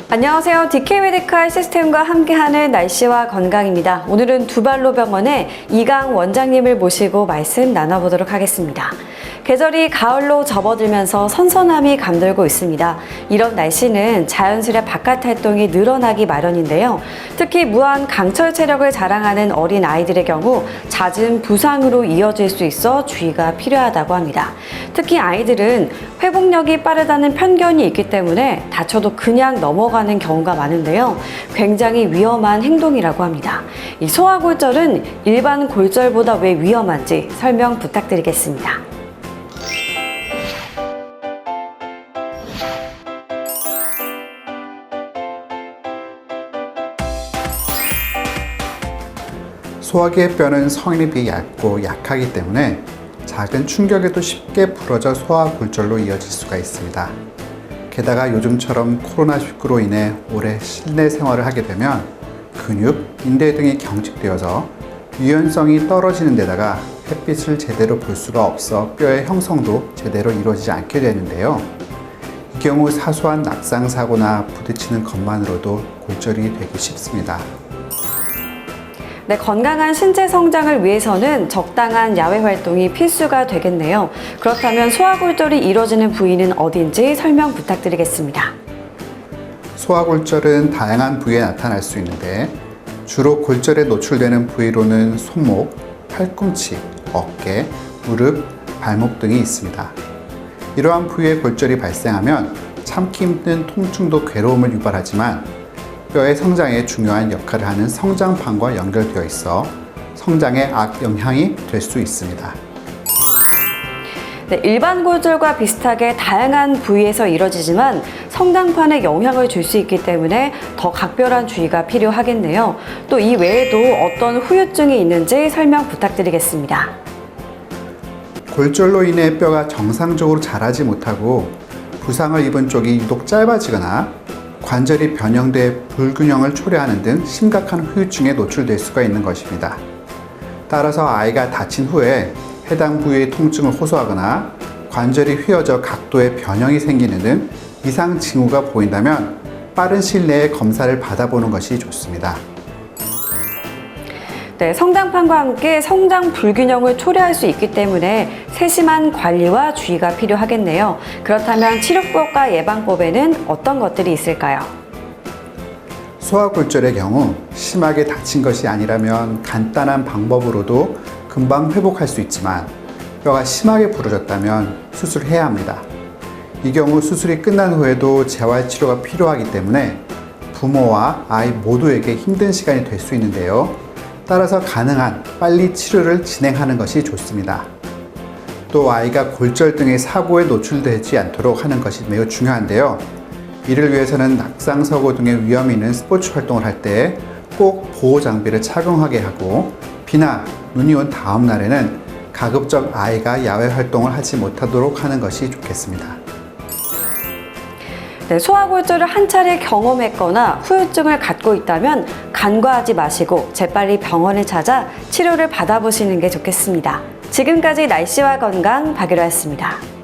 안녕하세요. DK메디칼 시스템과 함께하는 날씨와 건강입니다. 오늘은 두발로병원의 이강 원장님을 모시고 말씀 나눠보도록 하겠습니다. 계절이 가을로 접어들면서 선선함이 감돌고 있습니다. 이런 날씨는 자연스레 바깥 활동이 늘어나기 마련인데요. 특히 무한 강철 체력을 자랑하는 어린 아이들의 경우 잦은 부상으로 이어질 수 있어 주의가 필요하다고 합니다. 특히 아이들은 회복력이 빠르다는 편견이 있기 때문에 다쳐도 그냥 넘어가는 경우가 많은데요. 굉장히 위험한 행동이라고 합니다. 이 소아골절은 일반 골절보다 왜 위험한지 설명 부탁드리겠습니다. 소화기의 뼈는 성인에 비해 얇고 약하기 때문에 작은 충격에도 쉽게 부러져 소아골절로 이어질 수가 있습니다. 게다가 요즘처럼 코로나19로 인해 오래 실내 생활을 하게 되면 근육, 인대 등이 경직되어서 유연성이 떨어지는 데다가 햇빛을 제대로 볼 수가 없어 뼈의 형성도 제대로 이루어지지 않게 되는데요. 이 경우 사소한 낙상 사고나 부딪히는 것만으로도 골절이 되기 쉽습니다. 네, 건강한 신체 성장을 위해서는 적당한 야외 활동이 필수가 되겠네요. 그렇다면 소아골절이 이루어지는 부위는 어딘지 설명 부탁드리겠습니다. 소아골절은 다양한 부위에 나타날 수 있는데 주로 골절에 노출되는 부위로는 손목, 팔꿈치, 어깨, 무릎, 발목 등이 있습니다. 이러한 부위의 골절이 발생하면 참기 힘든 통증도 괴로움을 유발하지만 뼈의 성장에 중요한 역할을 하는 성장판과 연결되어 있어 성장에 악영향이 될 수 있습니다. 네, 일반 골절과 비슷하게 다양한 부위에서 이뤄지지만 성장판에 영향을 줄 수 있기 때문에 더 각별한 주의가 필요하겠네요. 또 이 외에도 어떤 후유증이 있는지 설명 부탁드리겠습니다. 골절로 인해 뼈가 정상적으로 자라지 못하고 부상을 입은 쪽이 유독 짧아지거나 관절이 변형돼 불균형을 초래하는 등 심각한 후유증에 노출될 수가 있는 것입니다. 따라서 아이가 다친 후에 해당 부위의 통증을 호소하거나 관절이 휘어져 각도의 변형이 생기는 등 이상 징후가 보인다면 빠른 시일 내에 검사를 받아보는 것이 좋습니다. 네, 성장판과 함께 성장 불균형을 초래할 수 있기 때문에 세심한 관리와 주의가 필요하겠네요. 그렇다면 치료법과 예방법에는 어떤 것들이 있을까요? 소아골절의 경우 심하게 다친 것이 아니라면 간단한 방법으로도 금방 회복할 수 있지만 뼈가 심하게 부러졌다면 수술해야 합니다. 이 경우 수술이 끝난 후에도 재활치료가 필요하기 때문에 부모와 아이 모두에게 힘든 시간이 될 수 있는데요. 따라서 가능한 빨리 치료를 진행하는 것이 좋습니다. 또 아이가 골절 등의 사고에 노출되지 않도록 하는 것이 매우 중요한데요. 이를 위해서는 낙상사고 등의 위험이 있는 스포츠 활동을 할 때 꼭 보호 장비를 착용하게 하고 비나 눈이 온 다음 날에는 가급적 아이가 야외 활동을 하지 못하도록 하는 것이 좋겠습니다. 네, 소아골절을 한 차례 경험했거나 후유증을 갖고 있다면 간과하지 마시고 재빨리 병원을 찾아 치료를 받아보시는 게 좋겠습니다. 지금까지 날씨와 건강 박유라였습니다.